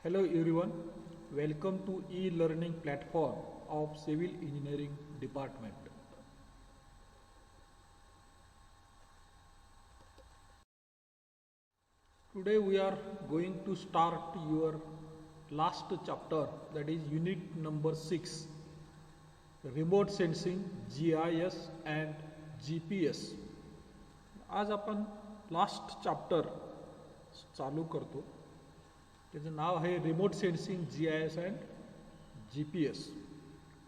Hello everyone, welcome to e-learning platform of Civil Engineering Department. Today we are going to start your last chapter, that is unit number 6, remote sensing, GIS and GPS. आज आपण last chapter चालू करतो. त्याचं नाव आहे remote sensing GIS and GPS.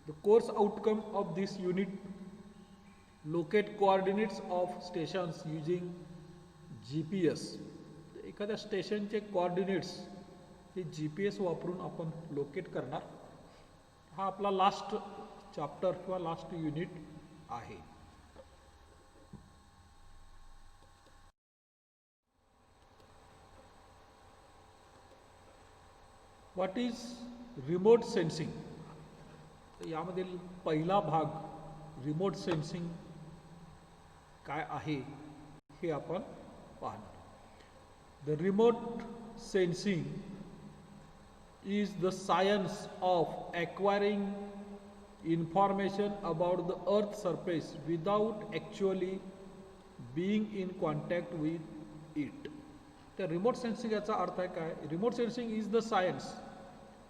The course outcome of this unit locate coordinates of stations using GPS. एखाद्या स्टेशनचे coordinates हे GPS वापरून आपण लोकेट करणार. हा आपला लास्ट चॅप्टर किंवा लास्ट युनिट आहे. What is remote sensing? यामधील पहिला भाग रिमोट सेन्सिंग काय आहे हे आपण पाहणार. The remote sensing is the science of acquiring information about the earth's surface without actually being in contact with it. तर रिमोट सेन्सिंग याचा अर्थ आहे काय? Remote sensing is the science.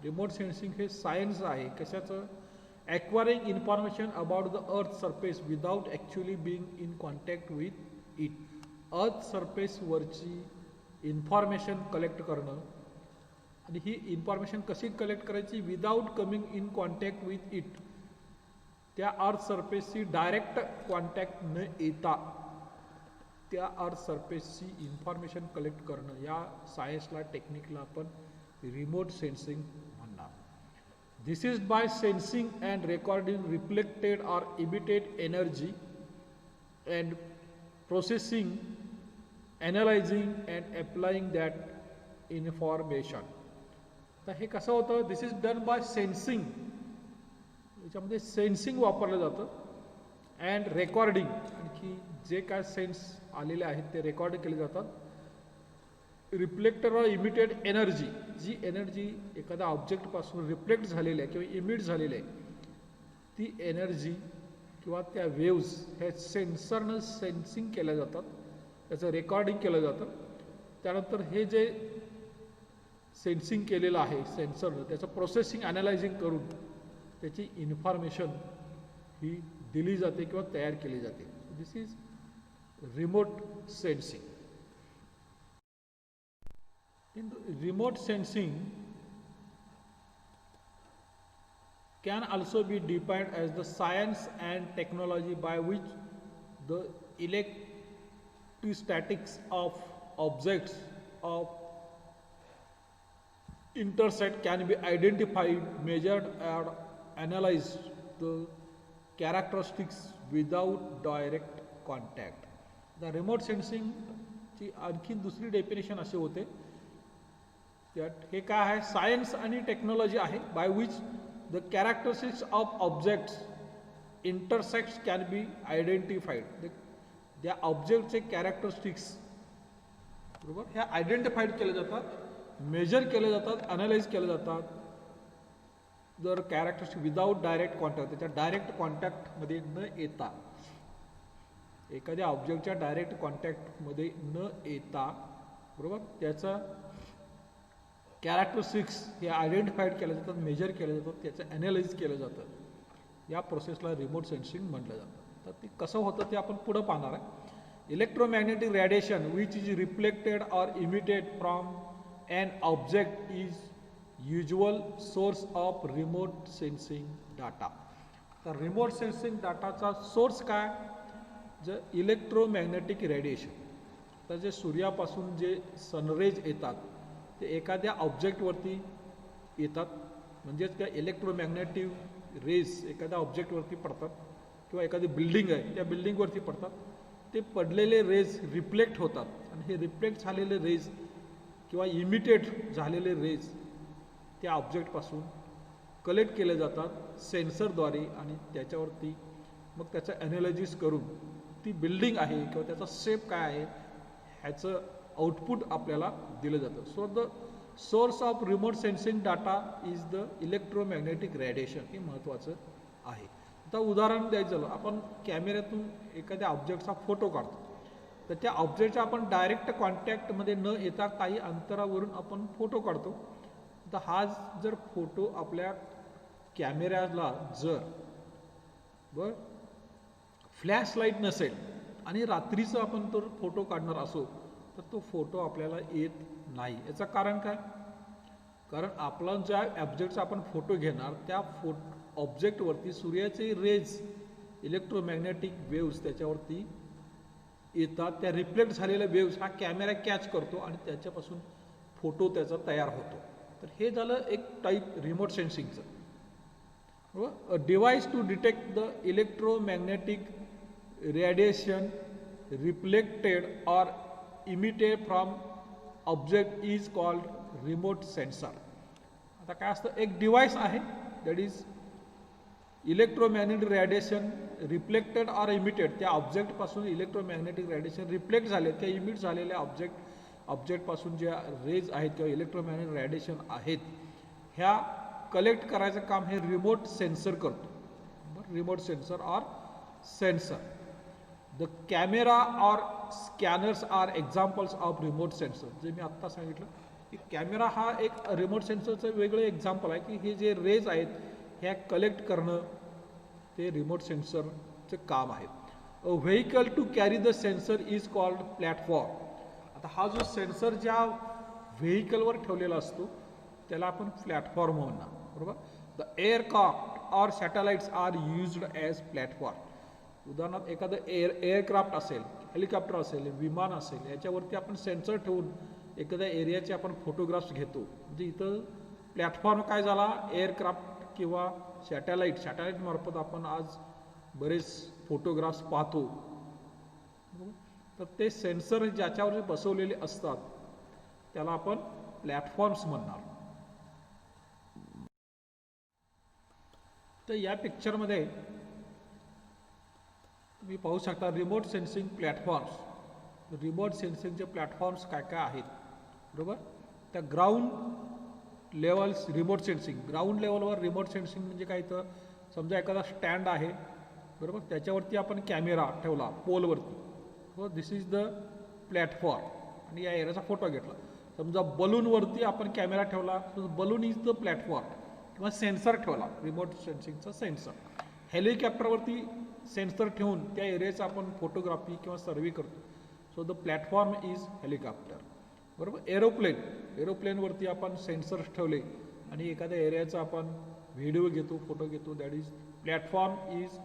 Remote sensing हे सायन्स आहे कशाचं? Acquiring information about the earth surface without actually being in contact with it. अर्थ सरफेसवरची इन्फॉर्मेशन कलेक्ट करणं आणि ही इन्फॉर्मेशन कशी कलेक्ट करायची? Without coming in contact with it. त्या अर्थ सरफेसशी डायरेक्ट कॉन्टॅक्ट न येता त्या अर्थ सरफेसची इन्फॉर्मेशन कलेक्ट करणं, या सायन्सला टेक्निकला आपण रिमोट सेन्सिंग म्हणणार. This is by sensing and recording reflected or emitted energy and processing, analysing and applying that information. तर हे कसं होतं? This is done by sensing. याच्यामध्ये सेन्सिंग वापरलं जातं अँड रेकॉर्डिंग, आणखी जे काय सेन्स आलेले आहेत ते रेकॉर्ड केले जातात. रिफ्लेक्टर इमिटेड एनर्जी, जी एनर्जी एखाद्या ऑब्जेक्टपासून रिफ्लेक्ट झालेली आहे किंवा इमिट झालेली आहे, ती एनर्जी किंवा त्या वेव्ज ह्या सेन्सरनं सेन्सिंग केल्या जातात, त्याचं रेकॉर्डिंग केलं जातं. त्यानंतर हे जे सेन्सिंग केलेलं आहे सेन्सरनं, त्याचं प्रोसेसिंग, ॲनालायझिंग करून त्याची इन्फॉर्मेशन ही दिली जाते किंवा तयार केली जाते. This is remote sensing. In remote sensing can also be defined as the science and technology by which the electrostatics of objects of intersect can be identified, measured or analyzed the characteristics without direct contact. The remote सेन्सिंगची आणखी दुसरी definition अशी होते, त्यात हे काय आहे? Science आणि टेक्नॉलॉजी आहे by which the characteristics of objects intersects can be identified. त्या ऑब्जेक्टचे कॅरेक्टरिस्टिक्स बरोबर ह्या आयडेंटिफाईड केले जातात, मेजर केले जातात, अनालाइज केले जातात. जर कॅरेक्टरिस्टिक विदाउट डायरेक्ट कॉन्टॅक्ट, त्याच्या डायरेक्ट कॉन्टॅक्टमध्ये न येता, एखाद्या ऑब्जेक्टच्या डायरेक्ट कॉन्टॅक्टमध्ये न येता बरोबर त्याचं कॅरेक्टरिस्टिक्स हे आयडेंटिफाईड केले जातात, मेजर केले जातात, त्याचं ॲनालाइज केलं जातं. या प्रोसेसला रिमोट सेन्सिंग म्हटलं जातं. तर ते कसं होतं ते आपण पुढं पाहणार आहे. Electromagnetic radiation which is reflected or emitted from an object is usual source of remote sensing data. तर रिमोट सेन्सिंग डाटाचा सोर्स काय? जे इलेक्ट्रोमॅग्नेटिक रेडिएशन. तर जे सूर्यापासून जे सनरेज येतात ते एखाद्या ऑब्जेक्टवरती येतात, म्हणजेच त्या इलेक्ट्रोमॅग्नेटिक रेज एखाद्या ऑब्जेक्टवरती पडतात किंवा एखादी बिल्डिंग आहे त्या बिल्डिंगवरती पडतात. ते पडलेले रेज रिफ्लेक्ट होतात आणि हे रिफ्लेक्ट झालेले रेज किंवा इमिटेड झालेले रेज त्या ऑब्जेक्टपासून कलेक्ट केले जातात सेन्सरद्वारे आणि त्याच्यावरती मग त्याचं ॲनालिसिस करून ती बिल्डिंग आहे किंवा त्याचा शेप काय आहे ह्याचं आउटपुट आपल्याला दिलं जातं. So the source of remote sensing data is the electromagnetic radiation. हे महत्त्वाचं आहे. आता उदाहरण द्यायचं झालं, आपण कॅमेऱ्यातून एखाद्या ऑब्जेक्टचा फोटो काढतो, तर त्या ऑब्जेक्टच्या आपण डायरेक्ट कॉन्टॅक्टमध्ये न येता काही अंतरावरून आपण फोटो काढतो. तर हा जर फोटो आपल्या कॅमेऱ्याला जर फ्लॅश लाईट नसेल आणि रात्रीचं आपण तो फोटो काढणार असो, तर तो फोटो आपल्याला येत नाही. याचं कारण काय? कारण आपला ज्या ऑब्जेक्टचा आपण फोटो घेणार त्या ऑब्जेक्टवरती सूर्याचे रेज, इलेक्ट्रोमॅग्नेटिक वेव्स त्याच्यावरती येतात. त्या रिफ्लेक्ट झालेल्या वेव्स हा कॅमेरा कॅच करतो आणि त्याच्यापासून फोटो त्याचा तयार होतो. तर हे झालं एक टाईप रिमोट सेन्सिंगचं. A device to detect the electromagnetic radiation reflected or emitted from object is called remote sensor. आता काय असतं, एक डिव्हाइस आहे that is electromagnetic radiation reflected or emitted. त्या ऑब्जेक्टपासून इलेक्ट्रोमॅग्नेटिक रेडिएशन रिफ्लेक्ट झाले, त्या इमिट झालेल्या ऑब्जेक्टपासून ज्या रेज आहेत किंवा इलेक्ट्रोमॅग्नेटिक रेडिएशन आहेत, ह्या कलेक्ट करायचं काम हे रिमोट सेन्सर करतो. Remote sensor or sensor. The camera or scanners are examples of remote sensor. जे मी आत्ता सांगितलं की कॅमेरा हा एक रिमोट सेन्सरचं वेगळं एक्झाम्पल आहे की हे जे रेज आहेत ह्या कलेक्ट करणं ते रिमोट सेन्सरचं काम आहे. A vehicle to carry the sensor is called platform. आता हा जो सेन्सर ज्या व्हेकलवर ठेवलेला असतो त्याला आपण प्लॅटफॉर्म म्हणणार, बरोबर. The aircraft or satellites are used as platform. उदाहरणार्थ एखादं एअरक्राफ्ट असेल, हेलिकॉप्टर असेल, विमान असेल, याच्यावरती आपण सेन्सर ठेवून एखाद्या एरियाचे आपण फोटोग्राफ्स घेतो. म्हणजे इथं प्लॅटफॉर्म काय झाला, एअरक्राफ्ट किंवा सॅटेलाइट मार्फत आपण आज बरेच फोटोग्राफ्स पाहतो. तर ते सेन्सर ज्याच्यावर बसवलेले असतात त्याला आपण प्लॅटफॉर्म्स म्हणणार. तर या पिक्चरमध्ये तुम्ही पाहू शकता रिमोट सेन्सिंग प्लॅटफॉर्म्स. रिमोट सेन्सिंगचे प्लॅटफॉर्म्स काय काय आहेत, बरोबर. त्या ground levels remote sensing. Ground लेवलवर रिमोट सेन्सिंग म्हणजे काय, तर समजा एखादा स्टँड आहे, बरोबर, त्याच्यावरती आपण कॅमेरा ठेवला पोलवरती, हो, दिस इज द प्लॅटफॉर्म, आणि या एरियाचा फोटो घेतला. समजा बलूनवरती आपण कॅमेरा ठेवला, बलून इज द प्लॅटफॉर्म, किंवा सेन्सर ठेवला, रिमोट सेन्सिंगचा सेन्सर. हेलिकॉप्टरवरती सेन्सर ठेवून त्या एरियाचा आपण फोटोग्राफी किंवा सर्वे करतो. So the platform is helicopter, बरोबर. एरोप्लेनवरती आपण सेन्सर्स ठेवले आणि एखाद्या एरियाचा आपण व्हिडिओ घेतो, फोटो घेतो, that is platform is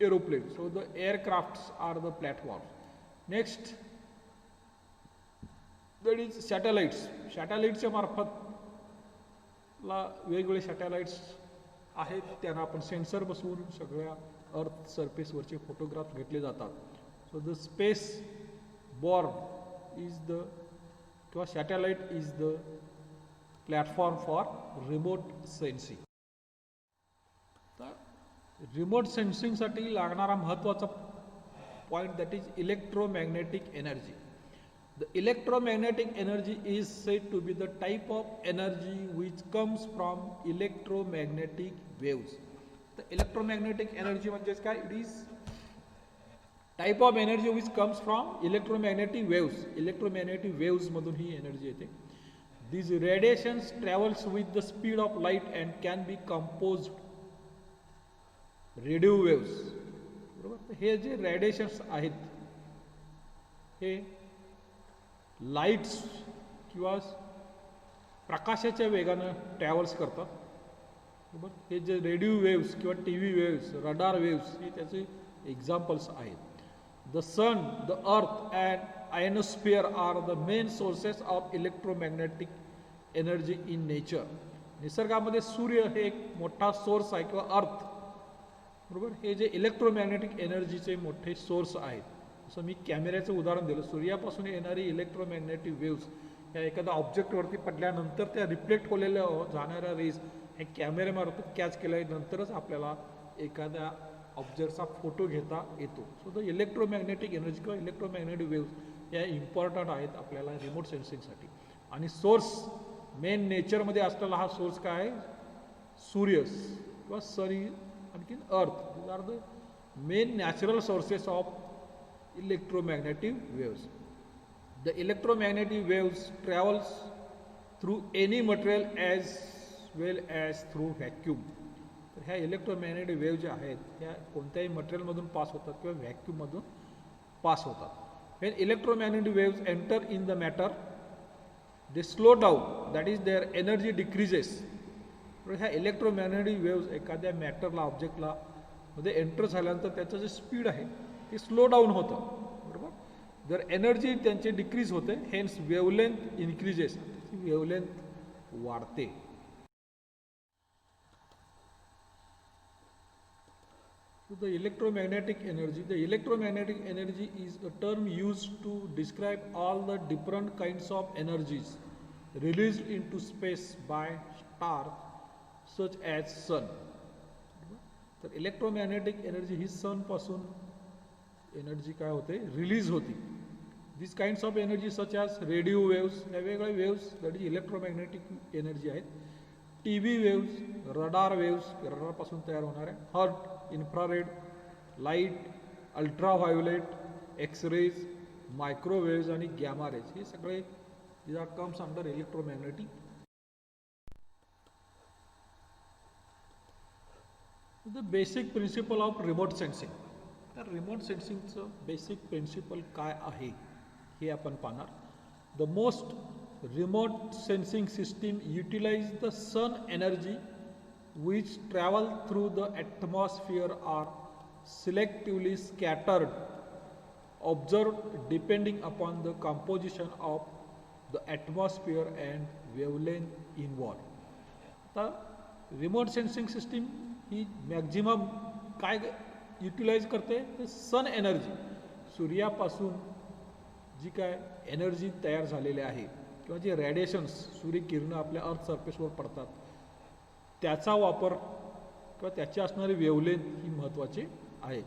aeroplane. So the aircrafts are the platform. Next that is satellites. सॅटेलाइटच्या मार्फत वेगवेगळे सॅटेलाइट्स आहेत, त्यांना आपण सेन्सर बसवून सगळ्या अर्थ सरफेसवरचे फोटोग्राफ्स घेतले जातात. So the space borne is the किंवा satellite is the platform for remote sensing. तर रिमोट सेन्सिंगसाठी लागणारा महत्त्वाचा point that is electromagnetic energy. The electromagnetic energy is said to be the type of energy which comes from electromagnetic waves. The electromagnetic energy म्हणजेच काय, it is type of energy which comes from electromagnetic waves. Electromagnetic waves मधून ही energy येते. These radiations travels with the speed of light and can be composed radio waves. बरोबर. हे जे radiations आहेत हे lights किंवा प्रकाशाच्या वेगानं ट्रॅव्हल्स करतात, बरोबर. हे जे रेडिओ वेव्स किंवा T V waves, radar waves, हे त्याचे एक्झाम्पल्स आहेत. The sun, the earth and ionosphere are the main sources of electromagnetic energy in nature. निसर्गामध्ये सूर्य हे एक मोठा सोर्स आहे किंवा अर्थ, बरोबर, हे जे इलेक्ट्रोमॅग्नेटिक एनर्जीचे मोठे सोर्स आहेत. जसं मी कॅमेऱ्याचं उदाहरण दिलं, सूर्यापासून येणारी इलेक्ट्रोमॅग्नेटिक वेव्स या एखाद्या ऑब्जेक्टवरती पडल्यानंतर त्या रिफ्लेक्ट होलेल्या जाणाऱ्या रेज हे कॅमेऱ्यामार्फत कॅच केल्यानंतरच आपल्याला एखाद्या ऑब्जेक्टचा फोटो घेता येतो. सो द इलेक्ट्रोमॅग्नेटिक एनर्जी किंवा इलेक्ट्रोमॅग्नेटिक वेव्स या इम्पॉर्टंट आहेत आपल्याला रिमोट सेन्सिंगसाठी. आणि सोर्स मेन नेचरमध्ये असलेला हा सोर्स काय आहे, सूर्य किंवा सन, आणखीन earth. These are the main natural sources of electromagnetic waves. The electromagnetic waves travels through any material as well as through vacuum. तर ह्या इलेक्ट्रोमॅग्नेटिक वेव्ह ज्या आहेत ह्या कोणत्याही मटेरियलमधून पास होतात किंवा व्हॅक्यूममधून पास होतात. When electromagnetic waves enter in the matter, they slow down, that is their energy decreases. तर ह्या इलेक्ट्रोमॅग्नेटिक वेव्स एखाद्या मॅटरला, ऑब्जेक्टला मध्ये एंटर झाल्यानंतर त्याचं जे स्पीड आहे ते स्लो डाऊन होतं, बरोबर. जर एनर्जी त्यांची डिक्रीज होते, हेन्स वेवलेंथ इन्क्रीजेस, वेवलेंथ वाढते. The electromagnetic energy is a term used to describe all the different kinds of energies released into space by stars such as sun. तर electromagnetic energy ही sun पासून energy काय होते, release होती. This kinds of energy such as radio waves, या वेगवेगळ्या waves that is electromagnetic energy आहेत. TV waves, radar waves, रडारपासून तयार होणाऱ्या, heat, infrared, light, ultraviolet, x-rays, microwaves आणि गॅमा रेज, हे सगळे these are comes under electromagnetic. The basic principle of remote sensing. तर रिमोट सेन्सिंगचं बेसिक प्रिन्सिपल काय आहे हे आपण पाहणार. The most remote sensing system utilize the sun energy which travel through the atmosphere are selectively scattered, observed depending upon the composition of the atmosphere and wavelength involved. आता remote sensing system ही maximum काय utilise करते, ते sun energy, सूर्यापासून जी काय energy तयार झालेली आहे किंवा जे रेडिएशन्स, सूर्यकिरणं आपल्या अर्थ सरफेसवर पडतात त्याचा वापर किंवा त्याची असणारी वेवलेंथ ही महत्त्वाची आहे.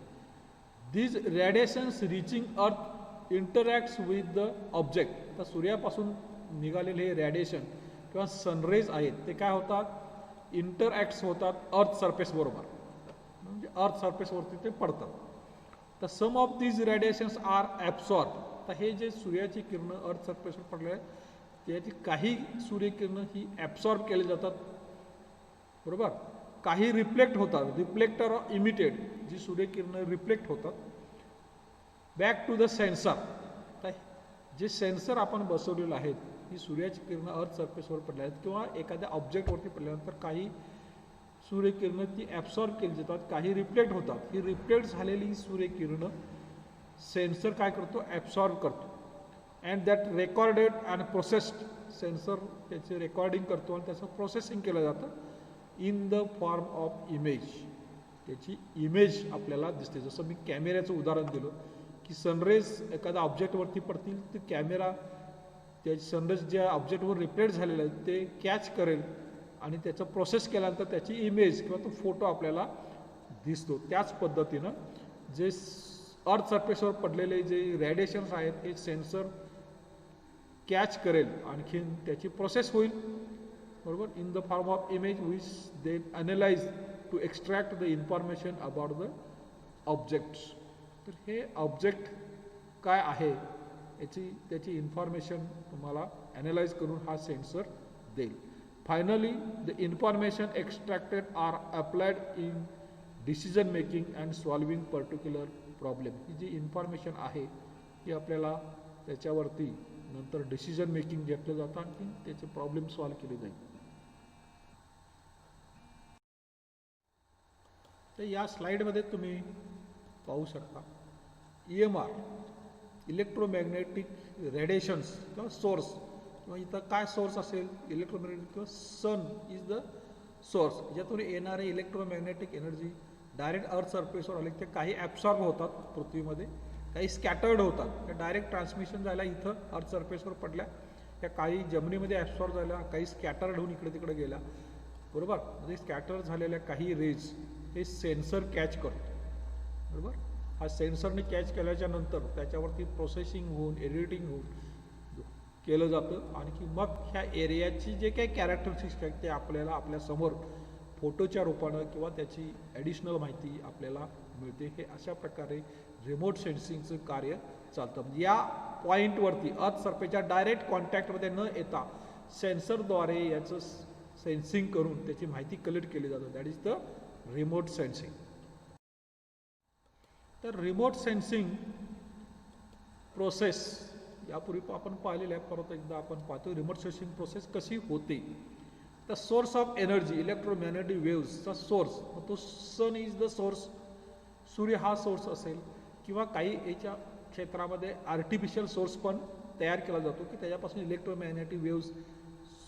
दीज रेडिएशन्स रिचिंग अर्थ इंटरॅक्ट्स विथ द ऑब्जेक्ट. तर सूर्यापासून निघालेले हे रेडिएशन किंवा सनरेज आहेत ते काय होतात, इंटरॅक्ट्स होतात अर्थ सरफेस बरोबर, म्हणजे अर्थ सरफेसवरती ते पडतात. तर some of these radiations are absorb. तर हे जे सूर्याची किरणं अर्थ सरफेसवर पडले आहेत त्याची काही सूर्यकिरणं ही ॲब्सॉर्ब केली जातात, बरोबर. काही रिफ्लेक्ट होतात, रिफ्लेक्टर ऑर इमिटेड, जी सूर्यकिरणं रिफ्लेक्ट होतात बॅक टू द सेन्सर. तर जे सेन्सर आपण बसवलेलं आहेत ही सूर्याची किरणं अर्थ सरफेसवर पडल्या आहेत किंवा एखाद्या ऑब्जेक्टवरती पडल्यानंतर काही सूर्यकिरणं ती ॲब्सॉर्ब केली जातात, काही रिफ्लेक्ट होतात. ही रिफ्लेक्ट झालेली सूर्यकिरणं सेन्सर काय करतो, ॲब्सॉर्ब करतो. And that recorded and processed, sensor त्याचे रेकॉर्डिंग करतो आणि त्याचं प्रोसेसिंग केलं जातं in the form of image. त्याची इमेज आपल्याला दिसते. जसं मी कॅमेऱ्याचं उदाहरण दिलं की सनरेज एखाद्या ऑब्जेक्टवरती पडतील तर कॅमेरा त्याची सनरेज ज्या ऑब्जेक्टवर रिफ्लेक्ट झालेलं आहे ते कॅच करेल आणि त्याचं प्रोसेस केल्यानंतर त्याची इमेज किंवा तो फोटो आपल्याला दिसतो. त्याच पद्धतीनं जे अर्थ सरफेसवर पडलेले जे रेडिएशन्स आहेत हे सेन्सर कॅच करेल, आणखीन त्याची प्रोसेस होईल, बरोबर, in the form of image which they analyse to extract the information about the objects. तर हे ऑब्जेक्ट काय आहे त्याची इन्फॉर्मेशन तुम्हाला ॲनालाइज करून हा सेन्सर देईल. Finally the information extracted are applied in decision making and solving particular problem. ही जी इन्फॉर्मेशन आहे ही आपल्याला त्याच्यावरती नंतर डिसिजन मेकिंग घेतलं जातं आणि त्याचे प्रॉब्लेम सॉल्व केले जाईल. तर या स्लाइडमध्ये तुम्ही पाहू शकता EMR, इलेक्ट्रोमॅग्नेटिक रेडिएशन्स किंवा सोर्स, किंवा इथं काय सोर्स असेल, इलेक्ट्रोमॅग्नेटिक किंवा सन इज द सोर्स. ज्यातून येणारे इलेक्ट्रोमॅग्नेटिक एनर्जी डायरेक्ट अर्थ सरफेसवर आले ते काही ॲब्सॉर्ब होतात पृथ्वीमध्ये, काही स्कॅटर्ड होतात. त्या डायरेक्ट ट्रान्समिशन झाल्या इथं अर्थ सरफेसवर पडल्या, त्या काही जमिनीमध्ये ॲब्सॉर्ब झाल्या, काही स्कॅटर्ड होऊन इकडे तिकडे गेल्या, बरोबर. म्हणजे स्कॅटर झालेल्या काही रेज हे सेन्सर कॅच करतो, बरोबर. हा सेन्सरने कॅच केल्याच्या नंतर त्याच्यावरती प्रोसेसिंग होऊन एडिटिंग होऊन केलं जातं आणि की मग ह्या एरियाची जे काही कॅरेक्टरिस्टिक्स आहेत ते आपल्याला आपल्यासमोर फोटोच्या रूपानं किंवा त्याची ॲडिशनल माहिती आपल्याला मिळते. हे अशा प्रकारे रिमोट सेन्सिंगचं कार्य चालतं. म्हणजे या पॉईंटवरती अर्थ सरफेसच्या डायरेक्ट कॉन्टॅक्टमध्ये न येता सेन्सरद्वारे याचं सेन्सिंग करून त्याची माहिती कलेक्ट केली जाते. That is the remote sensing. तर रिमोट सेन्सिंग प्रोसेस यापूर्वी आपण पाहिलेलं आहे, परत एकदा आपण पाहतो रिमोट सेन्सिंग प्रोसेस कशी होते. The source of energy electromagnetic वेव्हजचा सोर्स, तो सन इज द सोर्स, सूर्य हा सोर्स असेल किंवा काही याच्या क्षेत्रामध्ये आर्टिफिशियल सोर्स पण तयार केला जातो की त्याच्यापासून इलेक्ट्रोमॅग्नेटिक वेव्ज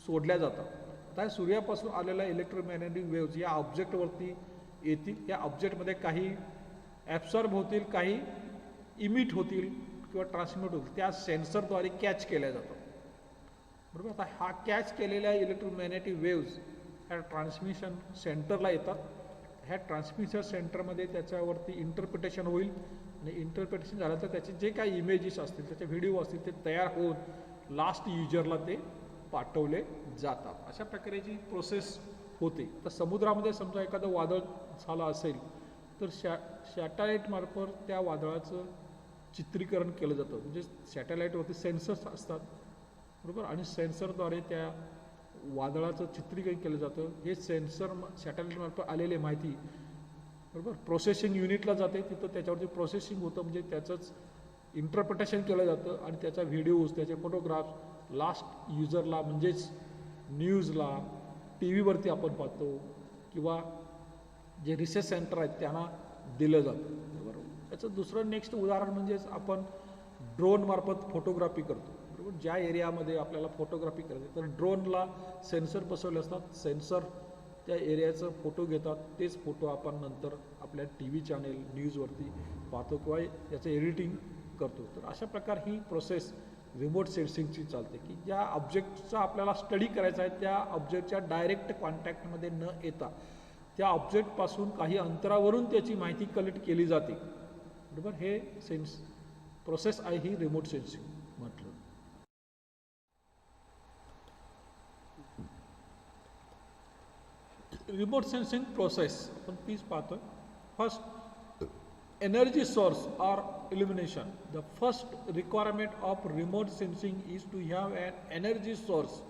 सोडल्या जातात. आता सूर्यापासून आलेल्या इलेक्ट्रोमॅग्नेटिक वेव्ज या ऑब्जेक्टवरती येतील. या ऑब्जेक्टमध्ये काही ॲब्सॉर्ब होतील, काही इमिट होतील किंवा ट्रान्समिट होतील. त्या सेन्सरद्वारे कॅच केल्या जातात. बरोबर. आता हा कॅच केलेल्या इलेक्ट्रोमॅग्नेटिक वेव्ज ह्या ट्रान्समिशन सेंटरला येतात. ह्या ट्रान्समिशन सेंटरमध्ये त्याच्यावरती इंटरप्रिटेशन होईल आणि इंटरप्रिटेशन झालं तर त्याचे जे काही इमेजेस असतील, त्याचे व्हिडिओ असतील ते तयार होऊन लास्ट युजरला ते पाठवले जातात. अशा प्रकारची प्रोसेस होते. तर समुद्रामध्ये समजा एखादं वादळ झालं असेल तर सॅटेलाईटमार्फत त्या वादळाचं चित्रीकरण केलं जातं. म्हणजे सॅटेलाईटवरती सेन्सर्स असतात. बरोबर. आणि सेन्सरद्वारे त्या वादळाचं चित्रीकरण केलं जातं. हे सेन्सर सॅटेलाईटमार्फत आलेली माहिती बरोबर प्रोसेसिंग युनिटला जाते. तिथं त्याच्यावरती प्रोसेसिंग होतं, म्हणजे त्याचंच इंटरप्रिटेशन केलं जातं आणि त्याचा व्हिडिओज, त्याचे फोटोग्राफ्स लास्ट युजरला म्हणजेच न्यूजला, टी व्हीवरती आपण पाहतो किंवा जे रिसर्च सेंटर आहेत त्यांना दिलं जातं. बरोबर. याचं दुसरं नेक्स्ट उदाहरण म्हणजेच आपण ड्रोनमार्फत फोटोग्राफी करतो. बरोबर. ज्या एरियामध्ये आपल्याला फोटोग्राफी करायची तर ड्रोनला सेन्सर बसवले असतात. सेन्सर त्या एरियाचं फोटो घेतात. तेच फोटो आपण नंतर आपल्या टी व्ही चॅनेल न्यूजवरती पाहतो किंवा याचं एडिटिंग करतो. तर अशा प्रकार ही प्रोसेस रिमोट सेन्सिंगची चालते की ज्या ऑब्जेक्टचा आपल्याला स्टडी करायचा आहे त्या ऑब्जेक्टच्या डायरेक्ट कॉन्टॅक्टमध्ये न येता त्या ऑब्जेक्टपासून काही अंतरावरून त्याची माहिती कलेक्ट केली जाते. बरोबर. हे प्रोसेस आहे ही रिमोट सेन्सिंग म्हटलं. रिमोट सेन्सिंग प्रोसेस आपण तीच पाहतोय. First, energy source or illumination. The first requirement of remote sensing is to have an energy source.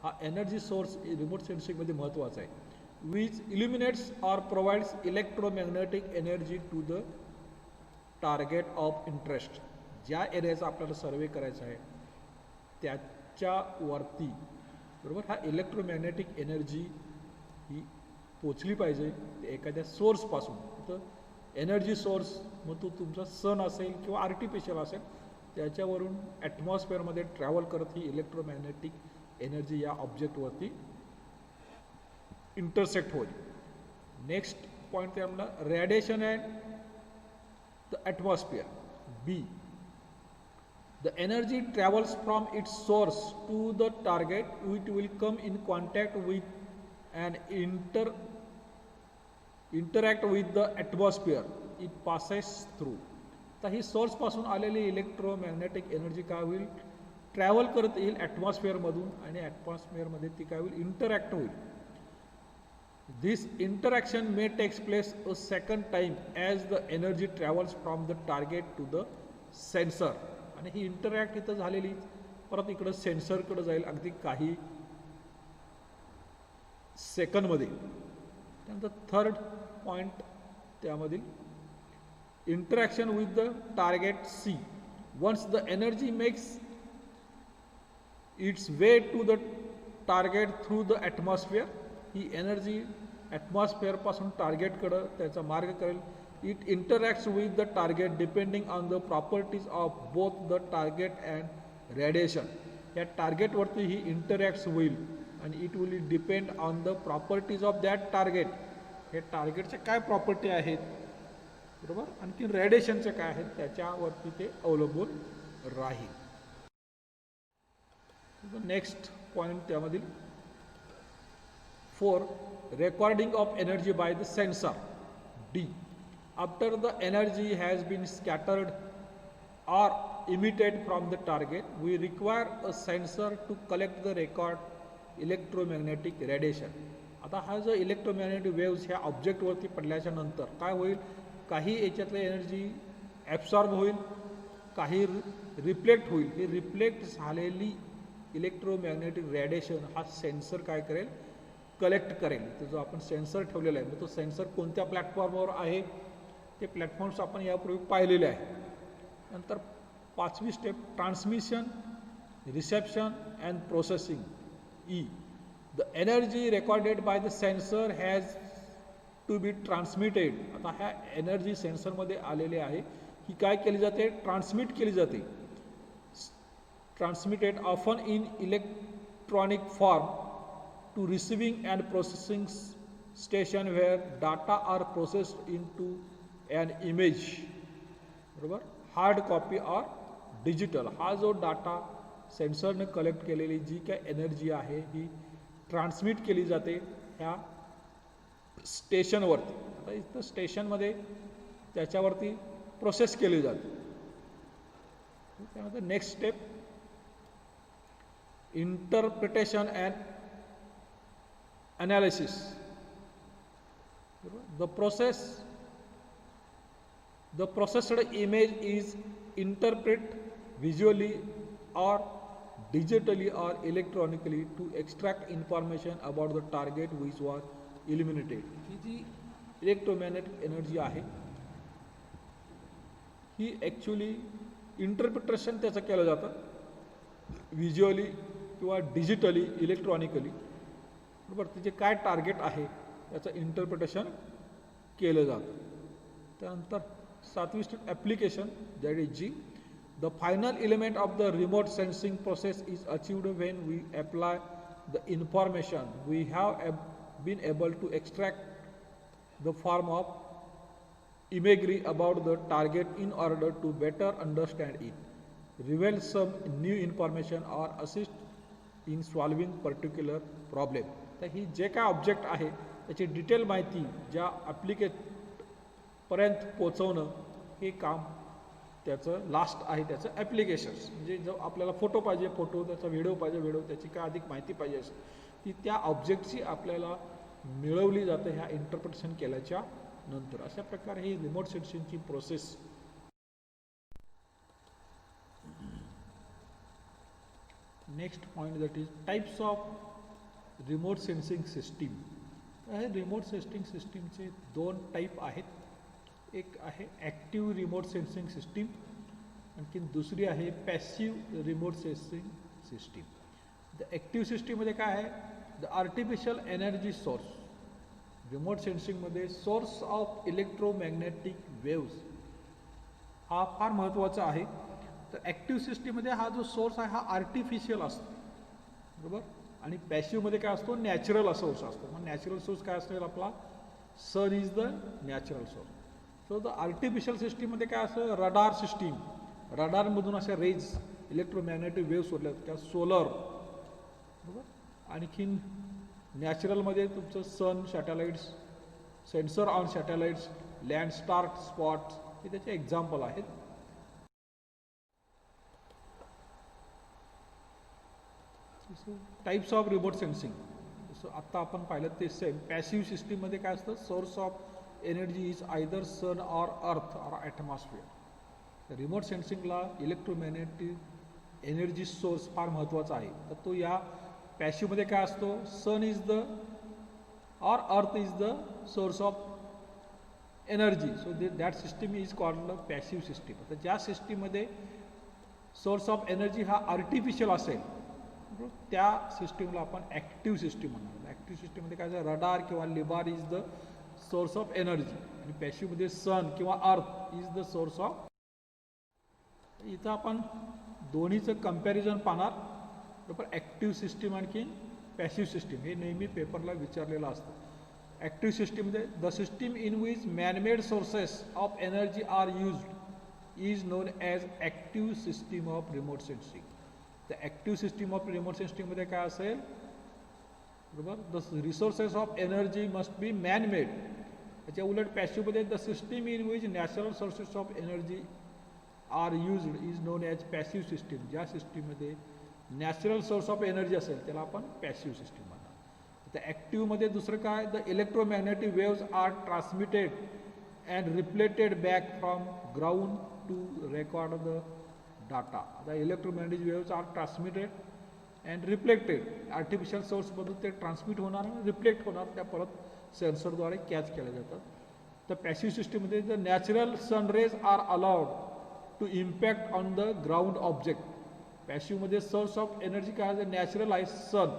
हा एनर्जी सोर्स रिमोट सेन्सिंगमध्ये महत्त्वाचा आहे. Which illuminates or provides electromagnetic energy to the target of interest. ज्या एरियाचा आपल्याला सर्वे करायचा आहे त्याच्यावरती बरोबर हा इलेक्ट्रोमॅग्नेटिक एनर्जी ही पोचली पाहिजे एखाद्या सोर्सपासून. तर एनर्जी सोर्स मग तो तुमचा सन असेल किंवा आर्टिफिशियल असेल त्याच्यावरून ॲटमॉस्फिअरमध्ये ट्रॅव्हल करत ही इलेक्ट्रोमॅग्नेटिक एनर्जी या ऑब्जेक्टवरती इंटरसेक्ट होईल. नेक्स्ट पॉईंट ते आपला radiation and the atmosphere. B, the energy travels from its source to the target. It will come in contact with and interact with the atmosphere it passes through. तर ही सोर्सपासून आलेली electromagnetic energy काय होईल, travel करत येईल ॲटमॉस्फिअरमधून आणि ॲटमॉस्फिअरमध्ये ती काय होईल, इंटरॅक्ट होईल. This interaction may takes place a second time as the energy travels from the target to the sensor. आणि ही इंटरॅक्ट इथं झालेली परत इकडं सेन्सरकडे जाईल अगदी काही सेकंडमध्ये. त्यानंतर थर्ड पॉईंट त्यामधील interaction with the target C. Once the energy makes its way to the target through the atmosphere. ही एनर्जी ॲटमॉस्फिअरपासून टार्गेटकडं त्याचा मार्ग करेल. It interacts with the target depending on the properties of both the target and radiation. या टार्गेटवरती ही इंटरॅक्ट्स होईल आणि it will depend on the properties of that target. हे टार्गेटचे काय प्रॉपर्टी आहेत बरोबर, आणखी रेडिएशनचे काय आहेत त्याच्यावरती ते अवलंबून राहील. नेक्स्ट पॉईंट त्यामधील 4, recording of energy by the sensor. D, After the energy has been scattered or emitted from the target, we require a sensor to collect the record electromagnetic radiation. आता हा जो इलेक्ट्रोमॅग्नेटिक वेव्स ह्या ऑब्जेक्टवरती पडल्याच्या नंतर काय होईल, काही याच्यातली एनर्जी ॲब्सॉर्ब होईल, काही रिफ्लेक्ट होईल. ही रिफ्लेक्ट झालेली इलेक्ट्रोमॅग्नेटिक रेडिएशन हा सेन्सर काय करेल, कलेक्ट करेल. तर जो आपण सेन्सर ठेवलेला आहे, मग तो सेन्सर कोणत्या प्लॅटफॉर्मवर आहे ते प्लॅटफॉर्म्स आपण यापूर्वी पाहिलेले आहे. नंतर 5वी step transmission, reception and processing. E, the energy recorded by the sensor has to be transmitted. आता ह्या एनर्जी सेन्सरमध्ये आलेली आहे, ही काय केली जाते, ट्रान्समिट केली जाते. Transmitted often in electronic form to receiving and processing station where data are processed into and image. बरोबर, हार्ड कॉपी और डिजिटल. हा जो डाटा सेन्सरने कलेक्ट केलेली जी काय एनर्जी आहे ही ट्रान्समिट केली जाते ह्या स्टेशनवरती. आता इथं स्टेशनमध्ये त्याच्यावरती प्रोसेस केली जाते. त्यानंतर next step interpretation and analysis. The processed image is interpreted visually or digitally or electronically to extract information about the target which was eliminated. ही जी इलेक्ट्रोमॅग्नेटिक एनर्जी आहे ही ॲक्च्युली इंटरप्रिटेशन त्याचं केलं जातं व्हिज्युअली किंवा डिजिटली, इलेक्ट्रॉनिकली. बरोबर, तिचे काय टार्गेट आहे याचं इंटरप्रिटेशन केलं जातं. त्यानंतर 7वी step application, that is G. The final element of the remote sensing process is achieved when we apply the information we have been able to extract the form of imagery about the target in order to better understand it, reveal some new information or assist in solving particular problem. तर ही जे काय object आहे त्याची detail माहिती ज्या ॲप्लिकेटपर्यंत पोचवणं हे काम त्याचं लास्ट आहे, त्याचं ॲप्लिकेशन्स. म्हणजे जो आपल्याला फोटो पाहिजे फोटो, त्याचा व्हिडिओ पाहिजे व्हिडिओ, त्याची काय अधिक माहिती पाहिजे असेल ती त्या ऑब्जेक्टची आपल्याला मिळवली जाते ह्या इंटरप्रिटेशन केल्याच्या नंतर. अशा प्रकारे ही रिमोट सेन्सिंगची प्रोसेस. Next point that is types of remote sensing system. हे रिमोट सेन्सिंग सिस्टीमचे 2 टाईप आहेत. एक आहे ॲक्टिव्ह रिमोट सेन्सिंग सिस्टीम, आणखी दुसरी आहे passive remote sensing system. The active सिस्टीममध्ये काय आहे, the artificial energy source. Remote सेन्सिंगमध्ये सोर्स ऑफ इलेक्ट्रोमॅग्नेटिक वेव्स हा फार महत्त्वाचा आहे. तर ॲक्टिव्ह सिस्टीममध्ये हा जो सोर्स आहे हा आर्टिफिशियल असतो. बरोबर, आणि पॅसिव्हमध्ये काय असतो, नॅचरल सोर्स असतो. मग नॅचरल सोर्स काय असेल आपला, sun is the natural source. So the artificial सिस्टीममध्ये काय असतं, रडार सिस्टीम. रडारमधून अशा रेज इलेक्ट्रोमॅग्नेटिक वेव्ह सोडल्या किंवा सोलर. बरोबर, आणखीन नॅचरलमध्ये तुमचं sun, satellites, sensor on satellites, Landsat spots हे त्याचे एक्झाम्पल आहेत. टाइप्स ऑफ रिमोट सेन्सिंग जसं आत्ता आपण पाहिलं ते सेम. पॅसिव्ह सिस्टीममध्ये काय असतं, source of energy is either sun or earth or atmosphere. Remote सेन्सिंगला इलेक्ट्रोमॅग्नेटिक एनर्जी सोर्स फार महत्त्वाचा आहे. तर तो या पॅसिव्हमध्ये काय असतो, sun is the or earth is the source of energy. So that system is called passive system. तर ज्या सिस्टीममध्ये सोर्स ऑफ एनर्जी हा आर्टिफिशियल असेल त्या सिस्टीमला आपण ॲक्टिव्ह सिस्टीम म्हणणार. ॲक्टिव्ह सिस्टीममध्ये काय आहे, रडार किंवा लिबार is the source of energy, आणि पॅसिव्हमध्ये सन किंवा अर्थ इज द सोर्स ऑफ. इथं आपण दोन्हीचं कम्पॅरिझन पाहणार. बरोबर, ॲक्टिव्ह सिस्टीम आणखी पॅसिव्ह सिस्टीम हे नेहमी पेपरला विचारलेलं असतं. ॲक्टिव्ह सिस्टीममध्ये the system in which manmade sources of energy are used is known as active system of remote sensing. The active system of remote सेन्सिंगमध्ये काय असेल, बरोबर, the resources of energy must be manmade. त्याच्या उलट पॅसिव्हमध्ये the system in which natural sources of energy are used is known as passive system. ज्या सिस्टीममध्ये natural source of energy असेल त्याला आपण पॅसिव्ह सिस्टीम म्हणणार. आता ॲक्टिव्हमध्ये दुसरं काय, the electromagnetic waves are transmitted and reflected back from ground to record the data. आता electromagnetic waves are transmitted and reflected, artificial सोर्समधून ते ट्रान्समिट होणार आणि रिफ्लेक्ट होणार, त्या परत सेन्सरद्वारे कॅच केल्या जातात. तर पॅसिव्ह सिस्टीममध्ये the natural sun rays are allowed to impact on the ground object. पॅसिव्हमध्ये सोर्स ऑफ एनर्जी काय आहे, नॅचरल आहे सन.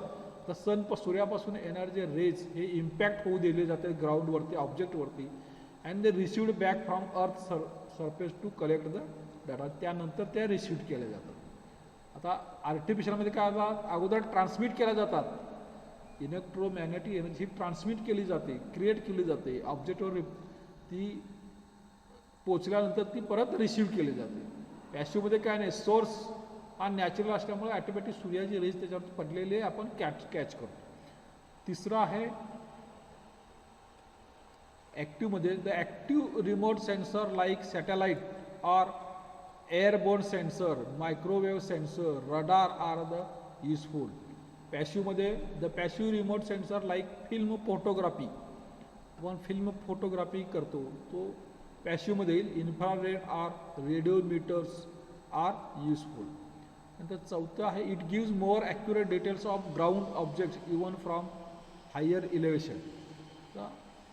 तर सूर्यापासून एनर्जी रेज हे इम्पॅक्ट होऊ दिले जाते ग्राउंडवरती, ऑब्जेक्टवरती, and they received back from earth surface to collect the data. त्यानंतर त्या रिसिव्ड केल्या जातात. आता आर्टिफिशियलमध्ये काय होतात, अगोदर ट्रान्समिट केल्या जातात. इलेक्ट्रोमॅग्नेटिक एनर्जी ट्रान्समिट केली जाते, क्रिएट केली जाते, ऑब्जेक्टवर ती पोचल्यानंतर ती परत रिसिव्ह केली जाते. पॅसिव्हमध्ये काय नाही, सोर्स हा नॅचरल असल्यामुळे ॲटोमॅटिक सूर्याची रेज त्याच्यावर पडलेले आपण कॅच करतो. तिसरं आहे ॲक्टिव्हमध्ये the active remote sensor like satellite or airborne sensor, microwave sensor, radar are the useful. पॅसिव्हमध्ये the passive remote sensor like film photography, आपण फिल्म फोटोग्राफी करतो तो पॅसिव्हमध्ये येईल. Infrared are radiometers are useful. नंतर चौथं आहे it gives more accurate details of ground objects even from higher elevation. तर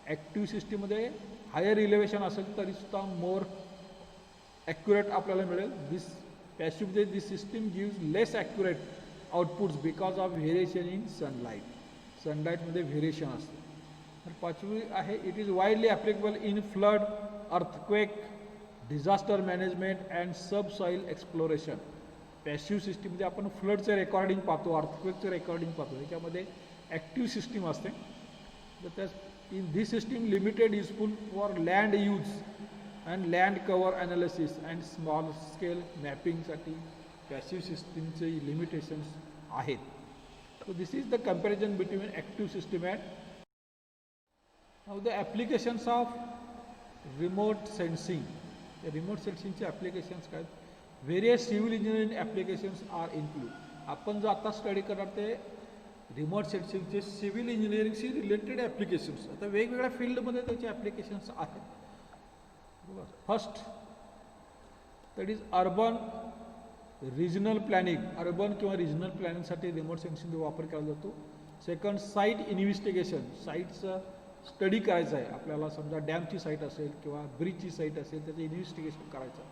ॲक्टिव्ह सिस्टीममध्ये हायर इलेव्हेशन असेल तरीसुद्धा मोर ॲक्युरेट आपल्याला मिळेल. पॅसिव्हमध्ये this system gives less accurate outputs because of variation in sunlight. सनलाईटमध्ये व्हेरिएशन असते. तर पाचवी आहे it is widely applicable in flood, earthquake, disaster management and sub soil exploration. Passive सिस्टीममध्ये आपण फ्लडचं रेकॉर्डिंग पाहतो, अर्थक्वेकचं रेकॉर्डिंग पाहतो, त्याच्यामध्ये ॲक्टिव्ह सिस्टीम असते. तर त्या in this system limited useful for land use and land cover analysis and small scale मॅपिंगसाठी passive सिस्टीमचे लिमिटेशन्स आहेत. So this is the comparison between active system and now the applications of remote sensing. Remote सेन्सिंगचे applications काय, various civil engineering applications are include. आपण जो आता study करणार ते रिमोट सेन्सिंगचे सिव्हिल इंजिनिअरिंगशी रिलेटेड ॲप्लिकेशन्स. आता वेगवेगळ्या फील्डमध्ये त्याचे ॲप्लिकेशन्स आहेत. First that is urban regional planning. Urban किंवा रिजनल प्लॅनिंगसाठी रिमोट सेन्सिंगचा वापर केला जातो. सेकंड साईट इन्व्हेस्टिगेशन, साईटचं स्टडी करायचं आहे आपल्याला, समजा डॅमची साईट असेल किंवा ब्रिजची साईट असेल त्याचं इन्व्हेस्टिगेशन करायचं.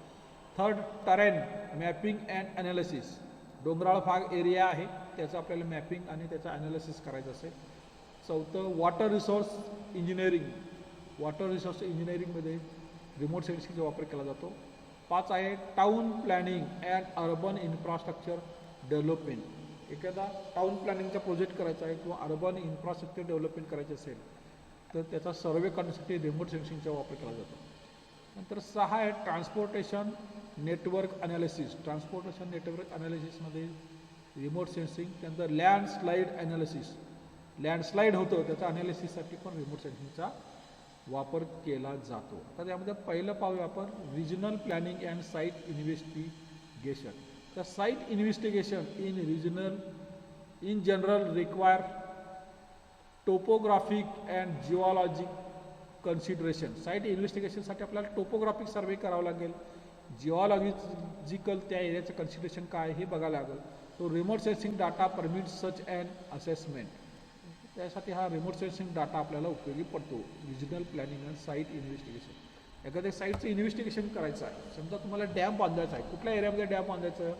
Third train mapping and analysis, डोंगराळ भाग एरिया आहे त्याचं आपल्याला मॅपिंग आणि त्याचं ॲनालिसिस करायचं असेल. चौथं water resource engineering, water resource इंजिनिअरिंगमध्ये रिमोट सेन्सिंगचा वापर केला जातो. 5 आहे town planning and urban infrastructure development. एखादा टाउन प्लॅनिंगचा प्रोजेक्ट करायचा आहे किंवा अर्बन इन्फ्रास्ट्रक्चर डेव्हलपमेंट करायचे असेल तर त्याचा सर्वे करण्यासाठी रिमोट सेन्सिंगचा वापर केला जातो. नंतर 6 आहे transportation network analysis. Transportation network ॲनालिसिसमध्ये रिमोट सेन्सिंग. त्यानंतर लँडस्लाईड ॲनालिसिस, लँडस्लाईड होतं त्याचा ॲनालिसिससाठी पण रिमोट सेन्सिंगचा वापर केला जातो. तर यामध्ये पहिलं पाहूया आपण regional planning and site investigation. तर site investigation in general require topographic and geologic consideration. Site इन्व्हेस्टिगेशनसाठी आपल्याला टोपोग्राफिक सर्वे करावा लागेल, जिओलॉजिकल त्या एरियाचं कन्सिडरेशन काय हे बघायला लागेल. तो remote sensing data permit such and assessment. त्यासाठी हा रिमोट सेन्सिंग डाटा आपल्याला उपयोगी पडतो. Regional planning and site investigation, एखाद्या साईटचं इन्व्हेस्टिगेशन करायचं आहे. समजा तुम्हाला डॅम बांधायचा आहे, कुठल्या एरियामध्ये डॅम बांधायचं आहे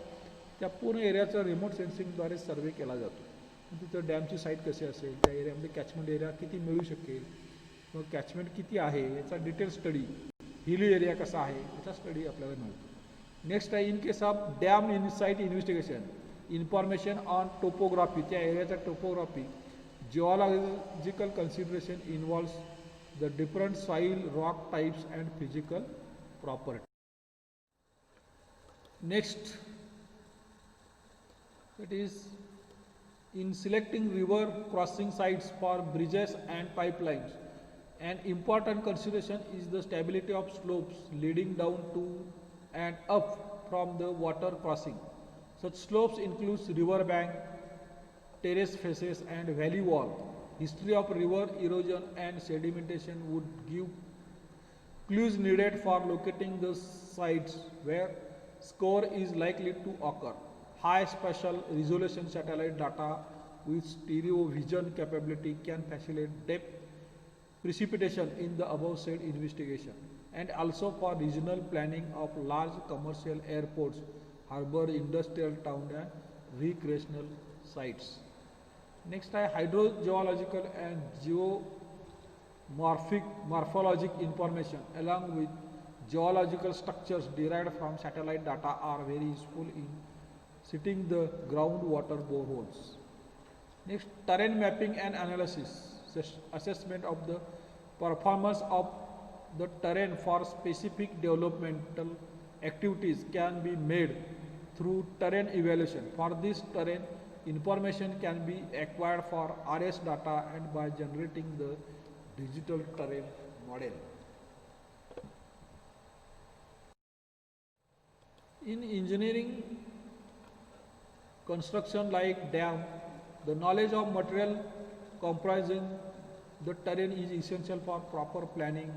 त्या पूर्ण एरियाचा रिमोट सेन्सिंगद्वारे सर्वे केला जातो. तिथं डॅमची साईट कशी असेल, त्या एरियामध्ये कॅचमेंट एरिया किती मिळू शकेल किंवा कॅचमेंट किती आहे याचा डिटेल स्टडी, हिली एरिया कसा आहे याचा स्टडी आपल्याला मिळतो. नेक्स्ट आहे in case of dam in site investigation information on topography, त्या एरियाचा topography. Geological consideration involves the different soil, rock types and physical property. Next that is in selecting river crossing sites for bridges and pipelines. An important consideration is the stability of slopes leading down to and up from the water crossing. Such slopes include river bank, terrace faces and valley wall. History of river erosion and sedimentation would give clues needed for locating the sites where score is likely to occur. High spatial resolution satellite data with stereo vision capability can facilitate depth precipitation in the above said investigation, and also for regional planning of large commercial airports, harbor, industrial town and recreational sites. Next है hydrogeological and geomorphic morphologic information along with geological structures derived from satellite data are very useful in setting the groundwater boreholes. Next, terrain mapping and analysis, assessment of the performance of the terrain for specific developmental activities can be made through terrain evaluation. For this, terrain information can be acquired for RS data and by generating the digital terrain model. In engineering construction like dam, the knowledge of material comprising the terrain is essential for proper planning,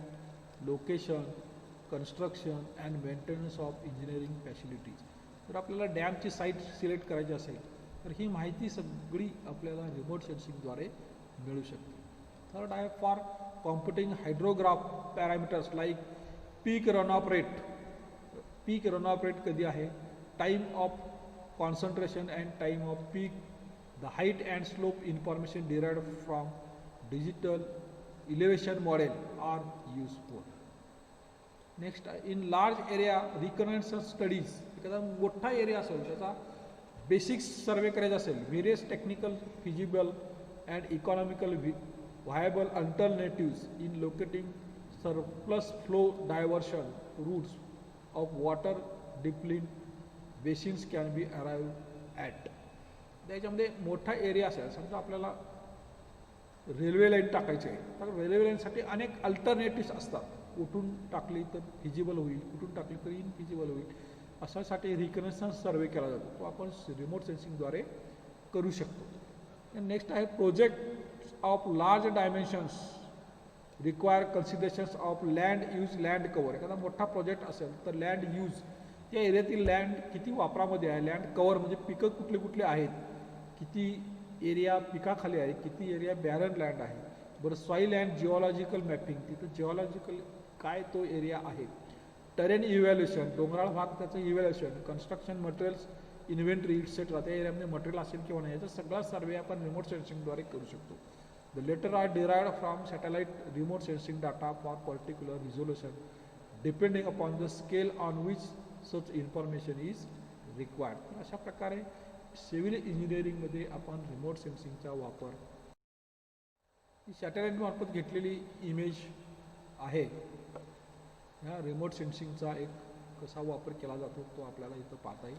location, construction and maintenance of engineering facilities. जर आपल्याला डॅमची site select करायची असेल तर ही माहिती सगळी आपल्याला remote सेन्सिंगद्वारे मिळू शकते. थर्ड आहे for computing hydrograph parameters like peak runoff rate. Peak runoff rate कधी आहे, time of concentration and time of peak, the height and slope information derived from digital elevation model are useful. Next, in large area reconnaissance studies, एखादा मोठा area असेल त्याचा basics survey करायचा असेल, various technical feasible and economical viable alternatives in locating surplus flow diversion routes of water depletion basins can B arrive at. त्याच्यामध्ये मोठा area असेल, समजा आपल्याला रेल्वे लाईन टाकायची आहे तर रेल्वे लाईनसाठी अनेक अल्टरनेटिव्स असतात. कुठून टाकली तर फिजिबल होईल, कुठून टाकली तर इनफिजिबल होईल, अशासाठी रिकनेसन्स सर्वे केला जातो, तो आपण रिमोट सेन्सिंगद्वारे करू शकतो. नेक्स्ट आहे project of large dimensions require considerations of land use land cover. एखादा मोठा प्रोजेक्ट असेल तर लँड यूज, त्या एरियातील लँड किती वापरामध्ये आहे, लँड कवर म्हणजे पिकं कुठले कुठले आहेत, किती एरिया पिकाखाली आहे, किती एरिया बॅरन लँड आहे. बरं, सॉईल अँड जिओलॉजिकल मॅपिंग, तिथं जिओलॉजिकल काय तो एरिया आहे. टेरेन इव्हॅल्युएशन, डोंगराळ भाग त्याचं evaluation, construction materials inventory et cetera, त्या एरियामध्ये मटेरियल असेल किंवा नाही, याचा सगळा सर्वे आपण रिमोट सेन्सिंगद्वारे करू शकतो. The latter are derived from satellite remote sensing data for particular resolution depending upon the scale on which such information is required. तर अशा प्रकारे सिव्हिल इंजिनिअरिंगमध्ये आपण रिमोट सेन्सिंगचा वापर, ही सॅटेलाइटमार्फत घेतलेली इमेज आहे. ह्या रिमोट सेन्सिंगचा एक कसा वापर केला जातो तो आपल्याला इथं पाहता येईल.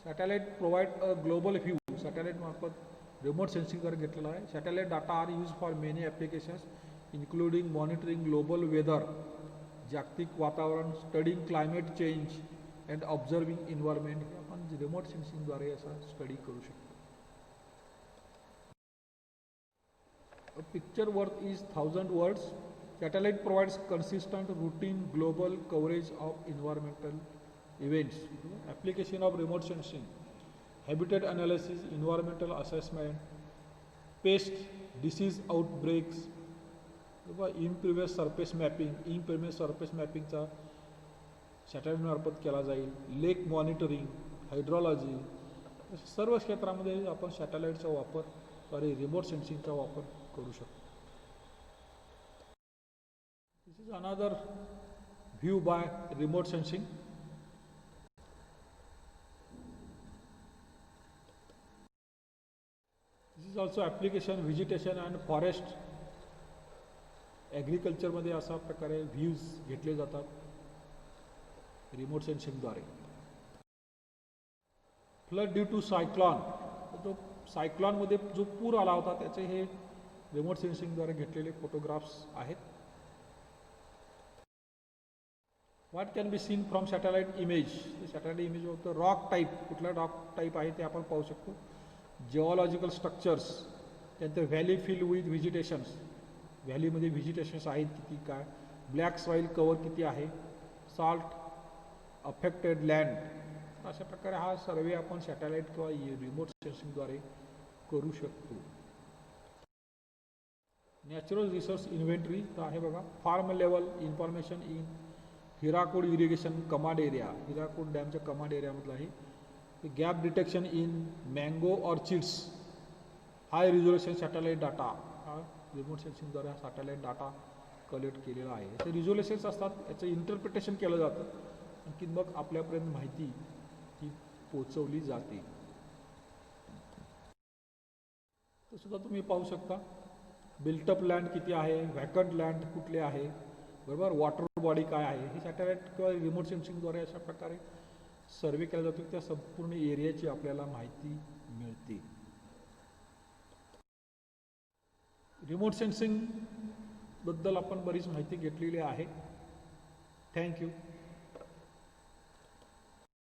Satellite provide a global view. सॅटेलाइटमार्फत रिमोट सेन्सिंगवर घेतलेला आहे. Satellite data are use for many applications including monitoring global weather, जागतिक वातावरण, studying climate change and observing environment. हे आपण रिमोट सेन्सिंगद्वारे असा स्टडी करू शकतो. A picture worth is 1,000 words. Satellite provides consistent, routine, global coverage of environmental events. Application of remote sensing, habitat analysis, environmental assessment, pest, disease outbreaks, impervious surface mapping. Impervious surface mapping चा satellite मार्फत केला जाईल. लेक monitoring, hydrology, सर्व क्षेत्रामध्ये आपण सॅटेलाइटचा वापर, sorry remote सेन्सिंगचा वापर करू शकतो. This is another view by remote sensing. This is also application vegetation and forest. ॲग्रिकल्चरमध्ये अशा प्रकारे व्ह्यूज घेतले जातात रिमोट सेन्सिंगद्वारे. फ्लड ड्यू टू सायक्लॉन, जो सायक्लॉनमध्ये जो पूर आला होता त्याचे हे रिमोट सेन्सिंगद्वारे घेतलेले फोटोग्राफ्स आहेत. What can be seen from satellite image. Satellite image होतं रॉक टाईप, कुठला रॉक टाईप आहे ते आपण पाहू शकतो. जिओलॉजिकल स्ट्रक्चर्स, त्यानंतर व्हॅली फिल विथ व्हिजिटेशन्स, व्हॅलीमध्ये व्हिजिटेशन्स आहेत किती काय, ब्लॅक सॉईल कवर किती आहे, साल्ट अफेक्टेड लँड. अशा प्रकारे हा सर्वे आपण सॅटेलाइट किंवा रिमोट सेन्सिंगद्वारे करू शकतो. नॅचरल रिसोर्स इन्व्हेंटरी तर आहे बघा. Farm level information in Hirakud irrigation command area, Hirakud डॅमच्या कमांड एरियामधलं आहे. Gap detection in mango orchids, high resolution satellite data, हा रिमोट सेन्सिंगद्वारे हा सॅटेलाइट डाटा कलेक्ट केलेला आहे. याचे रिझोल्युशन्स असतात, याचं इंटरप्रिटेशन केलं जातं, आणखी मग आपल्यापर्यंत माहिती ती पोचवली जाते. तर सुद्धा तुम्ही पाहू शकता बिल्टअप लँड किती आहे, व्हॅकंट लँड कुठले आहे, बरोबर, वॉटर बॉडी काय आहे, हे सॅटेलाइट किंवा रिमोट सेन्सिंगद्वारे अशा प्रकारे सर्वे केला जातो. त्या संपूर्ण एरियाची आपल्याला माहिती मिळते. रिमोट सेन्सिंग बद्दल आपण बरीच माहिती घेतलेली आहे. थँक्यू.